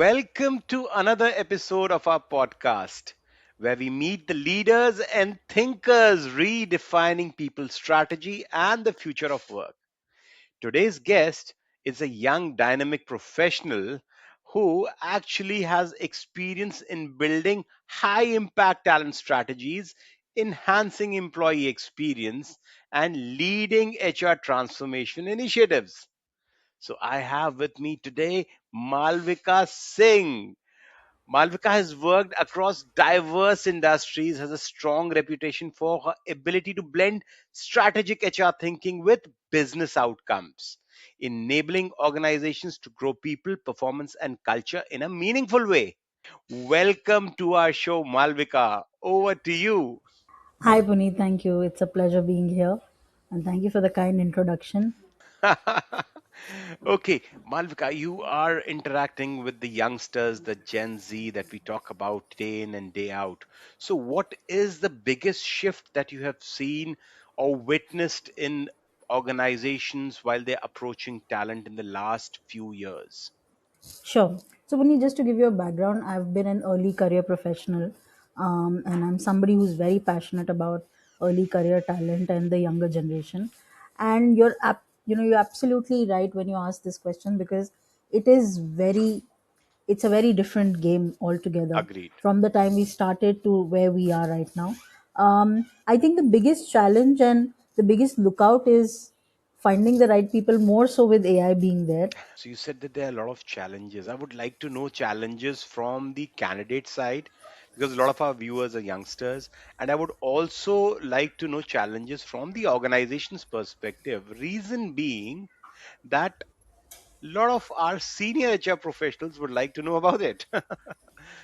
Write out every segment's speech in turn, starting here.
Welcome to another episode of our podcast where we meet the leaders and thinkers redefining people's strategy and the future of work. Today's guest is a young dynamic professional who actually has experience in building high impact talent strategies, enhancing employee experience, and leading HR transformation initiatives. So I have with me today Malvika Singh. Malvika has worked across diverse industries, has a strong reputation for her ability to blend strategic HR thinking with business outcomes, enabling organizations to grow people, performance, and culture in a meaningful way. Welcome to our show, Malvika. Over to you. Hi, Puneet. Thank you. It's a pleasure being here. And thank you for the kind introduction. Okay, Malvika, you are interacting with the youngsters, the Gen Z that we talk about day in and day out. So, what is the biggest shift that you have seen or witnessed in organizations while they're approaching talent in the last few years? Sure. So, Puneet, just to give you a background, I've been an early career professional, and I'm somebody who's very passionate about early career talent and the younger generation. And you're absolutely right when you ask this question because it is very it's a very different game altogether Agreed. from the time we started to where we are right now. I think the biggest challenge and the biggest lookout is finding the right people, more so with AI being there. So you said that there are a lot of challenges. I would like to know challenges from the candidate side because a lot of our viewers are youngsters. And I would also like to know challenges from the organization's perspective. Reason being that a lot of our senior HR professionals would like to know about it.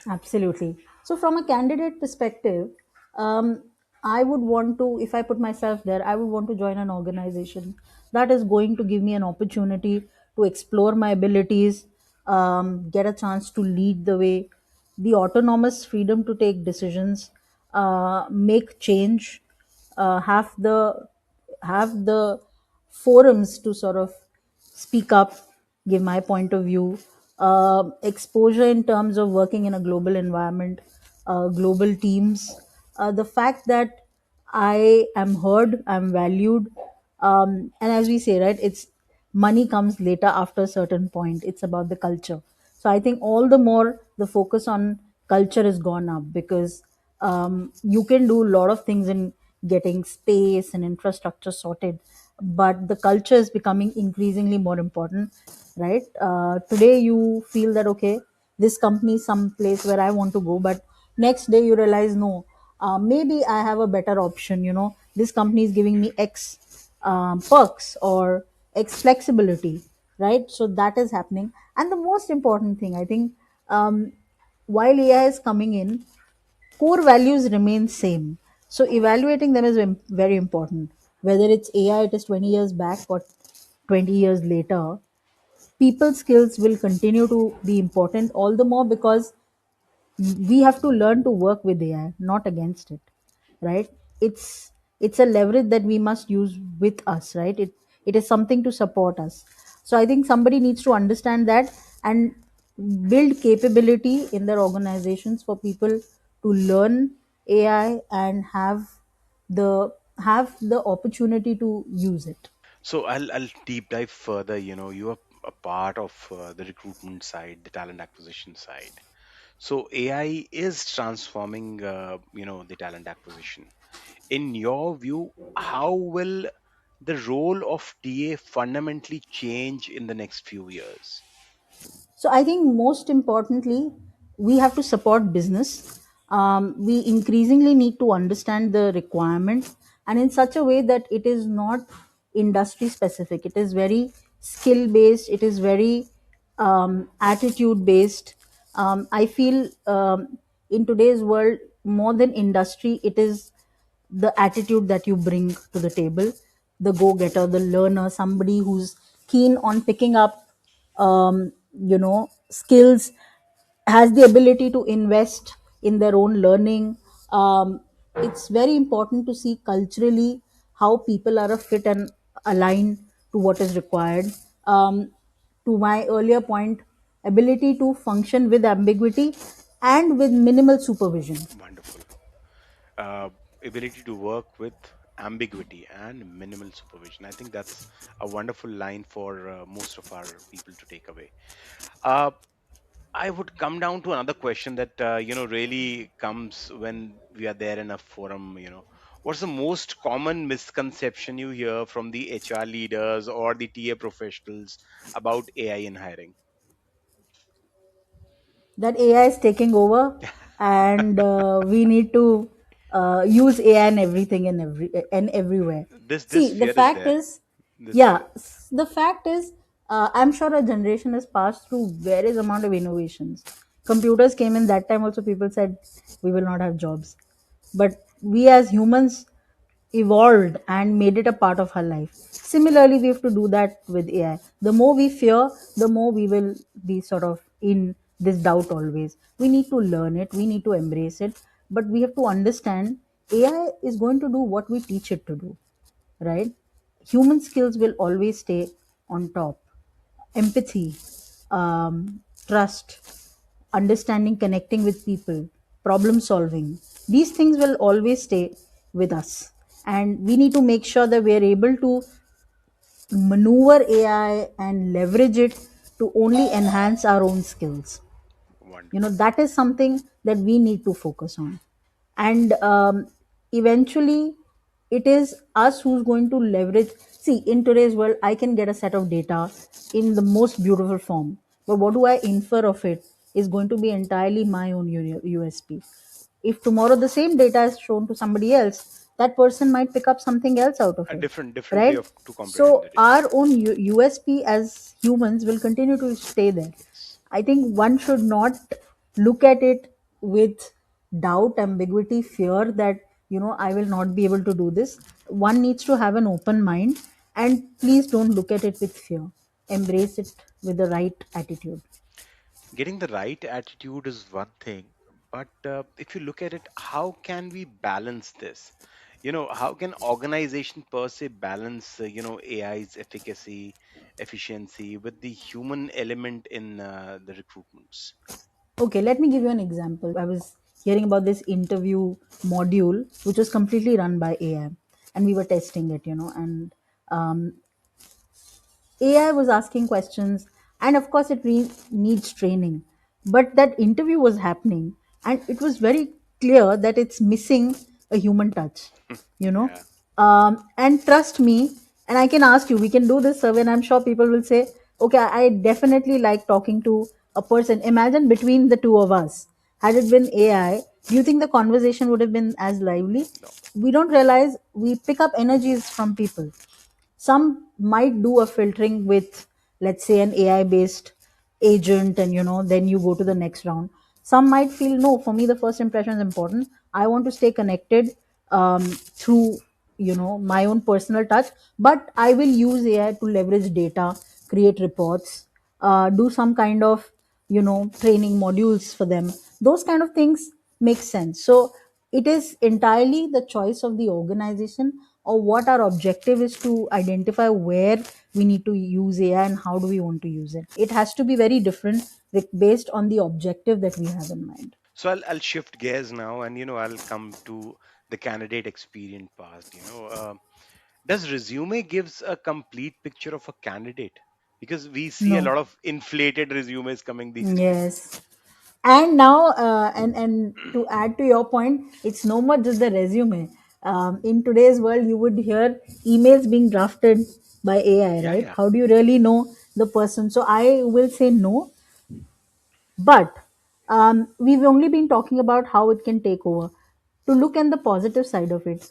Absolutely. So, from a candidate perspective, um, I would want to, if I put myself there, I would want to join an organization that is going to give me an opportunity to explore my abilities, get a chance to lead the way, the autonomous freedom to take decisions, make change, have the forums to sort of speak up, give my point of view, exposure in terms of working in a global environment, global teams, the fact that I am heard, I'm valued, and as we say, right, it's money comes later after a certain point. It's about the culture. So I think all the more the focus on culture has gone up because you can do a lot of things in getting space and infrastructure sorted, but the culture is becoming increasingly more important, right? Today you feel that okay, this company is some place where I want to go, but next day you realize no, maybe I have a better option. This company is giving me X perks or X flexibility, right? So that is happening, and the most important thing I think, while AI is coming in, core values remain same. So evaluating them is very important. Whether it's AI, it is 20 years back or 20 years later, people skills will continue to be important all the more because we have to learn to work with AI, not against it, right? It's a leverage that we must use with us, right? It is something to support us. So I think somebody needs to understand that and build capability in their organizations for people to learn AI and the have the opportunity to use it. So I'll deep dive further. You are a part of the recruitment side, the talent acquisition side. So AI is transforming, the talent acquisition. In your view, how will the role of TA fundamentally change in the next few years? So I think most importantly, we have to support business. We increasingly need to understand the requirements and in such a way that it is not industry specific. It is very skill based. It is very attitude based. I feel in today's world, more than industry, it is the attitude that you bring to the table, the go getter, the learner, somebody who's keen on picking up skills, has the ability to invest in their own learning. It's very important to see culturally how people are a fit and aligned to what is required. um, to my earlier point, ability to function with ambiguity and with minimal supervision. Wonderful. uh, Ability to work with ambiguity and minimal supervision. I think that's a wonderful line for most of our people to take away. Uh, I would come down to another question that really comes when we are there in a forum. What's the most common misconception you hear from the HR leaders or the TA professionals about AI in hiring? That AI is taking over, and we need to use AI in everything and everywhere. This See, the fear is fact there. is, This yeah, fear. the fact is, I'm sure a generation has passed through various amount of innovations. Computers came in that time. Also, people said we will not have jobs, but we as humans evolved and made it a part of our life. Similarly, we have to do that with AI. The more we fear, the more we will be sort of in this doubt always. We need to learn it, we need to embrace it, but we have to understand AI is going to do what we teach it to do, right? Human skills will always stay on top. Empathy, trust, understanding, connecting with people, problem solving. These things will always stay with us. And we need to make sure that we are able to maneuver AI and leverage it to only enhance our own skills. Wonderful. That is something that we need to focus on. And eventually, it is us who's going to leverage. See, in today's world, I can get a set of data in the most beautiful form, but what do I infer of it is going to be entirely my own USP. If tomorrow the same data is shown to somebody else, that person might pick up something else out of A it, different way right? of to comprehend So it. Yes. our own USP as humans will continue to stay there. Yes. I think one should not look at it with doubt, ambiguity, fear that, I will not be able to do this. One needs to have an open mind, and please don't look at it with fear. Embrace it with the right attitude. Getting the right attitude is one thing, but if you look at it, how can we balance this? How can organization per se balance AI's efficacy, efficiency with the human element in the recruitments? Okay, let me give you an example. I was hearing about this interview module, which was completely run by AI, and we were testing it, and um, AI was asking questions, and of course, it needs training. But that interview was happening, and it was very clear that it's missing a human touch, you know. Yeah. And trust me, and I can ask you, we can do this survey, and I'm sure people will say, okay, I definitely like talking to a person. Imagine between the two of us, had it been AI, do you think the conversation would have been as lively? No. We don't realize we pick up energies from people. Some might do a filtering with, let's say, an AI based agent, and then you go to the next round. Some might feel, no, for me the first impression is important. I want to stay connected through my own personal touch, but I will use AI to leverage data, create reports, do some kind of training modules for them. Those kind of things make sense. So it is entirely the choice of the organization, or what our objective is, to identify where we need to use AI and how do we want to use it. It has to be very different based on the objective that we have in mind. So I'll shift gears now, and I'll come to the candidate experience part. Does resume gives a complete picture of a candidate? Because we see a No. lot of inflated resumes coming these days. Yes. And now, and to add to your point, it's no more just the resume. In today's world, you would hear emails being drafted by AI, Yeah, right? yeah. How do you really know the person? So I will say no. But we've only been talking about how it can take over. To look at the positive side of it,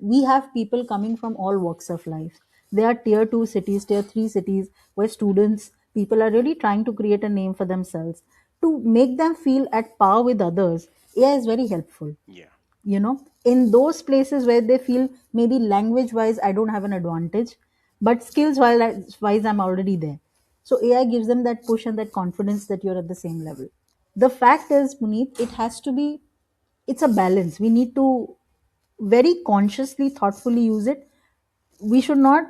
we have people coming from all walks of life. There are tier 2 cities, tier 3 cities, where students, people are really trying to create a name for themselves. To make them feel at par with others, AI is very helpful. Yeah. In those places where they feel maybe language wise I don't have an advantage, but skills wise I'm already there. So AI gives them that push and that confidence that you're at the same level. The fact is, Puneet, it has to be, it's a balance. We need to very consciously, thoughtfully use it. We should not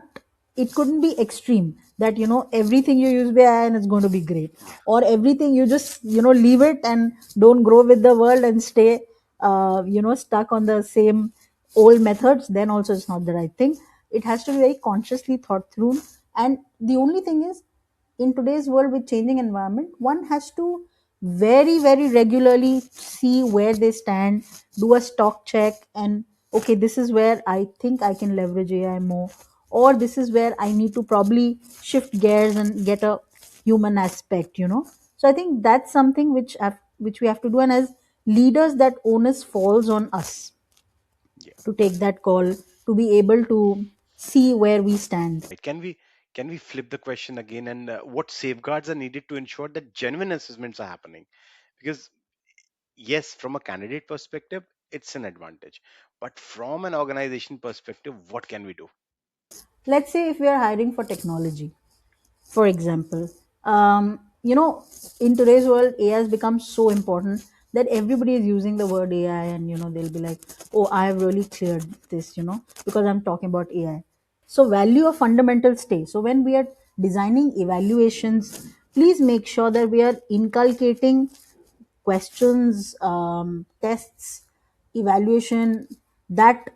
it couldn't be extreme that everything you use by AI and it's going to be great, Yeah. or everything you just leave it and don't grow with the world and stay stuck on the same old methods. Then also it's not the right thing. It has to be very consciously thought through. And the only thing is, in today's world with changing environment, one has to very very regularly see where they stand, do a stock check, and okay, this is where I think I can leverage AI more, or this is where I need to probably shift gears and get a human aspect. So I think that's something which we have to do, and as leaders, that onus falls on us Yeah. to take that call, to be able to see where we stand. Right. Can we flip the question again, and what safeguards are needed to ensure that genuine assessments are happening? Because yes, from a candidate perspective, it's an advantage, but from an organization perspective, what can we do? Let's say if we are hiring for technology, for example, in today's world, AI has become so important that everybody is using the word AI, and they'll be like, oh, I have really cleared this, because I'm talking about AI. So value of fundamental stay. So when we are designing evaluations, please make sure that we are inculcating questions, tests, evaluation that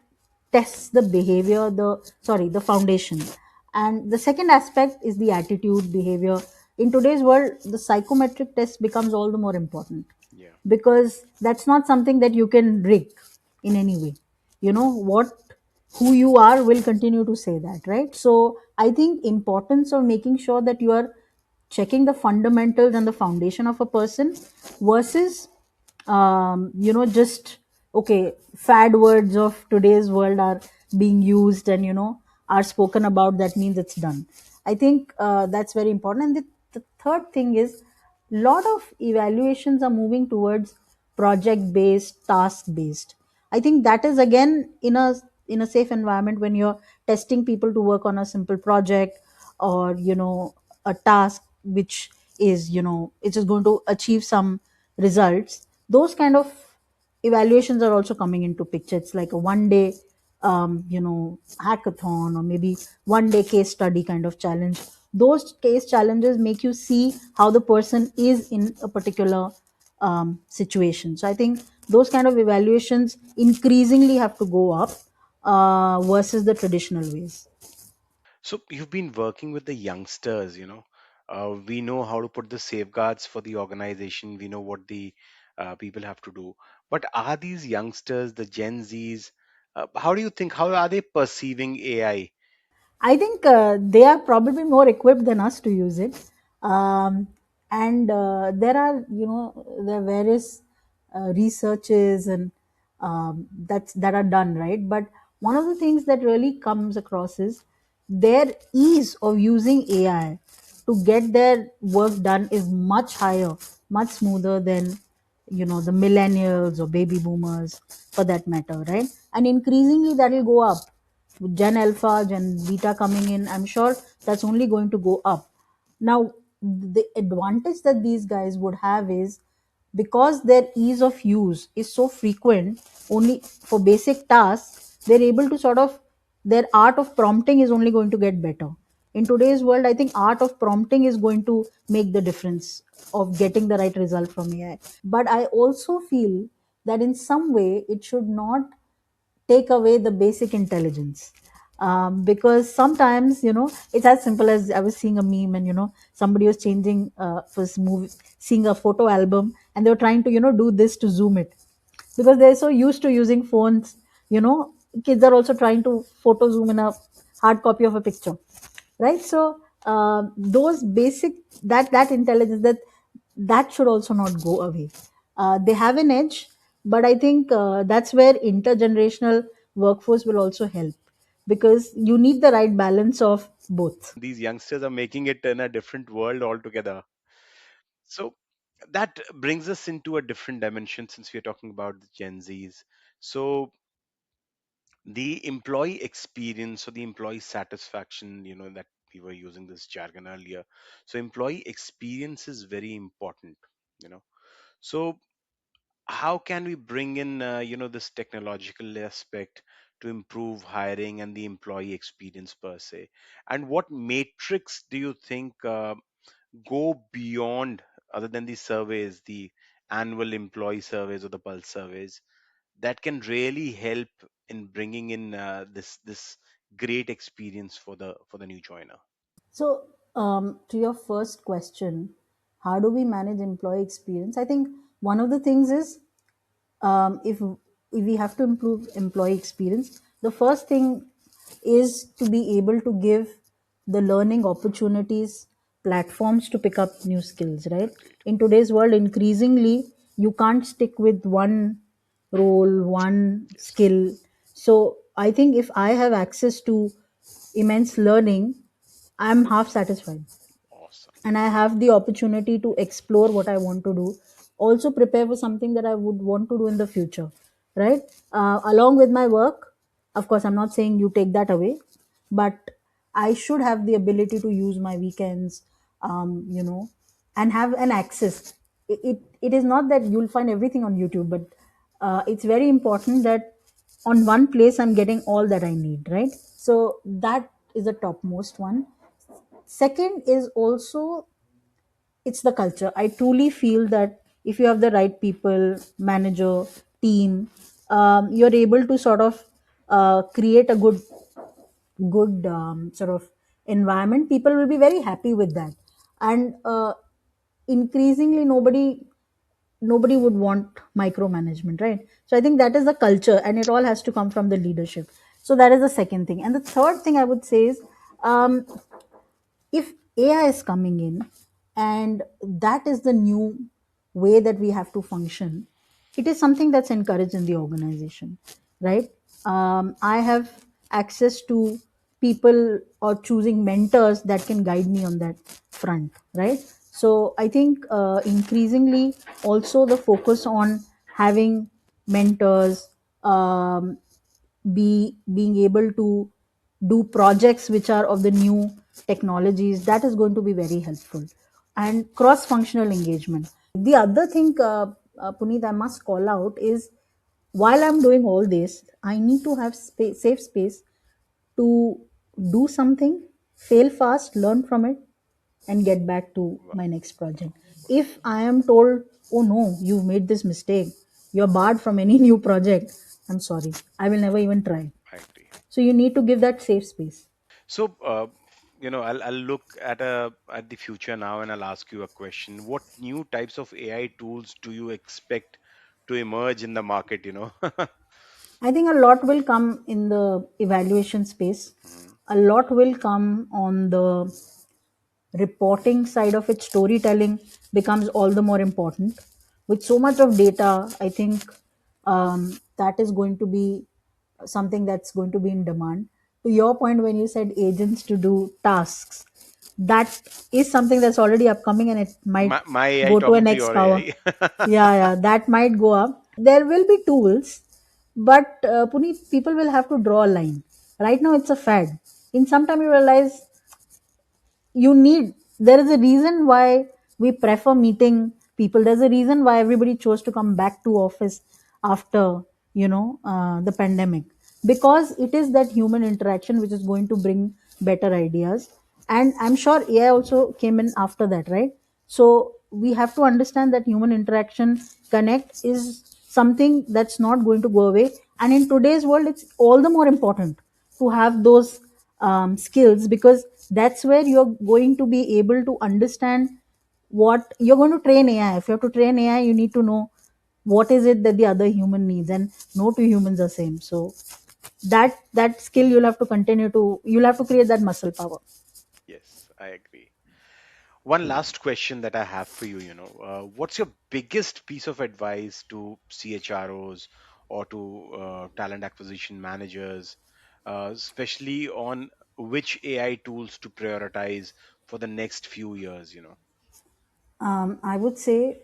tests the behavior, the foundation. And the second aspect is the attitude, behavior. In today's world, the psychometric test becomes all the more important, Yeah. because that's not something that you can rig in any way. What who you are will continue to say that, right? So I think importance of making sure that you are checking the fundamentals and the foundation of a person versus just okay, fad words of today's world are being used and are spoken about, that means it's done. I think that's very important. And the third thing is, lot of evaluations are moving towards project based, task based. I think that is again in a safe environment, when you're testing people to work on a simple project, or a task which is it is going to achieve some results. Those kind of evaluations are also coming into picture. It's like a one day hackathon, or maybe one day case study kind of challenge. Those case challenges make you see how the person is in a particular situation. So I think those kind of evaluations increasingly have to go up versus the traditional ways. So you've been working with the youngsters, we know how to put the safeguards for the organization, we know what the people have to do. But are these youngsters, the Gen Zs, how do you think, how are they perceiving AI? I think they are probably more equipped than us to use it. Um, and there are various researches and that are done, right? But one of the things that really comes across is their ease of using AI to get their work done is much higher, much smoother than the millennials or baby boomers, for that matter, right? And increasingly that will go up with Gen Alpha, Gen Beta coming in. I'm sure that's only going to go up. Now, the advantage that these guys would have is, because their ease of use is so frequent, only for basic tasks, they're able to sort of, their art of prompting is only going to get better. In today's world, I think art of prompting is going to make the difference of getting the right result from AI. But I also feel that in some way it should not take away the basic intelligence, because sometimes it's as simple as, I was seeing a meme, and somebody was changing was movie seeing a photo album, and they were trying to do this to zoom it, because they're so used to using phones. Kids are also trying to photo zoom in a hard copy of a picture, right? So those basic, that intelligence, that should also not go away. They have an edge, but I think that's where intergenerational workforce will also help, because you need the right balance of both. These youngsters are making it in a different world altogether. So that brings us into a different dimension since we're talking about the Gen Zs. So the employee experience or the employee satisfaction, that we were using this jargon earlier. So employee experience is very important, you know. So how can we bring in, this technological aspect to improve hiring and the employee experience per se? And what matrix do you think go beyond, other than the surveys, the annual employee surveys or the pulse surveys, that can really help in bringing in this great experience for the new joiner? So, to your first question, how do we manage employee experience? I think one of the things is, if we have to improve employee experience, the first thing is to be able to give the learning opportunities, platforms to pick up new skills, right? Agreed. In today's world, increasingly, you can't stick with one role, one Yes. skill. So I think if I have access to immense learning, I'm half satisfied, Awesome. and I have the opportunity to explore what I want to do, also prepare for something that I would want to do in the future, right? Along with my work, of course, I'm not saying you take that away, but I should have the ability to use my weekends, you know, and have an access. It is not that you'll find everything on YouTube, but it's very important that on one place I'm getting all that I need, right? So that is the topmost one. Second is also, it's the culture. I truly feel that if you have the right people, manager, team, you're able to sort of create a good sort of environment. People will be very happy with that, and increasingly nobody would want micromanagement, right? So I think that is the culture, and it all has to come from the leadership. So that is the second thing. And the third thing I would say is, um, if AI is coming in and that is the new way that we have to function, it is something that's encouraged in the organization, right? I have access to people or choosing mentors that can guide me on that front, right? So I think increasingly also the focus on having mentors, being able to do projects which are of the new technologies, that is going to be very helpful, and cross functional engagement. The other thing, Puneet, I must call out is, while I'm doing all this, I need to have safe space to do something, fail fast, learn from it, and get back to Wow. my next project. If I am told, oh no, you've made this mistake, you're barred from any new project, I'm sorry, I will never even try. I agree. So you need to give that safe space. So, I'll look at the future now, and I'll ask you a question. What new types of AI tools do you expect to emerge in the market? I think a lot will come in the evaluation space. Mhm. A lot will come on the reporting side of it. Storytelling becomes all the more important. With so much of data, I think that is going to be something that's going to be in demand. To your point, when you said agents to do tasks, that is something that's already upcoming, and it might My AI go to a talking to next your power. AI. Yeah, that might go up. There will be tools, but Puneet, people will have to draw a line. Right now, it's a fad. In some time, you realize you need, there is a reason why we prefer meeting people. There's a reason why everybody chose to come back to office after the pandemic, because it is that human interaction which is going to bring better ideas. And I'm sure AI also came in after that, right? So we have to understand that human interaction, connect, is something that's not going to go away, and in today's world it's all the more important to have those skills, because that's where you're going to be able to understand what you're going to train AI. If you have to train AI, you need to know what is it that the other human needs, and no two humans are same. So that skill you'll have to create that muscle power. Yes, I agree. One last question that I have for you, what's your biggest piece of advice to CHROs or to talent acquisition managers, especially on which AI tools to prioritize for the next few years? I would say,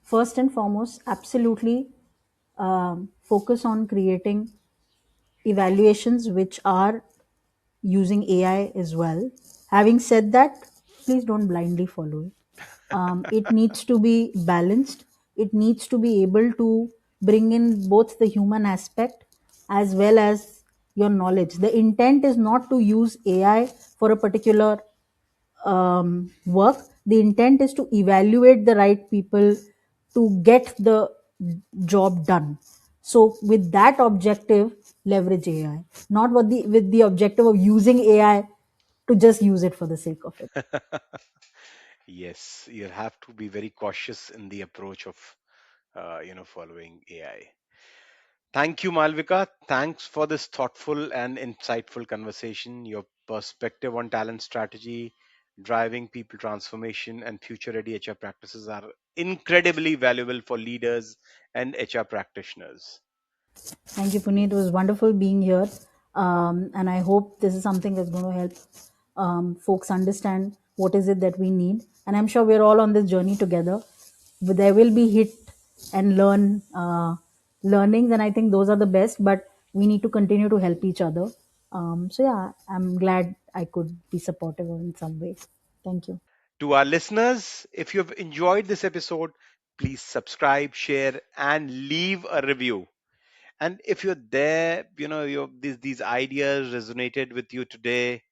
first and foremost, absolutely focus on creating evaluations which are using AI as well. Having said that, please don't blindly follow it. It needs to be balanced. It needs to be able to bring in both the human aspect as well as your knowledge. The intent is not to use AI for a particular work. The intent is to evaluate the right people to get the job done. So with that objective, leverage AI, not with the objective of using AI to just use it for the sake of it. Yes, you have to be very cautious in the approach of following AI. Thank you, Malvika. Thanks for this thoughtful and insightful conversation. Your perspective on talent strategy, driving people transformation, and future ready HR practices are incredibly valuable for leaders and HR practitioners. Thank you, Puneet. It was wonderful being here. And I hope this is something that's going to help folks understand what is it that we need. And I'm sure we're all on this journey together. But there will be hit and learnings, and I think those are the best. But we need to continue to help each other. So yeah, I'm glad I could be supportive in some way. Thank you. To our listeners, if you've enjoyed this episode, please subscribe, share, and leave a review. And if you're there, these ideas resonated with you today,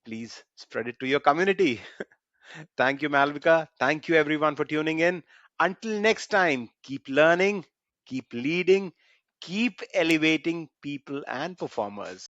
please spread it to your community. Thank you, Malvika. Thank you, everyone, for tuning in. Until next time, keep learning, keep leading, keep elevating people and performers.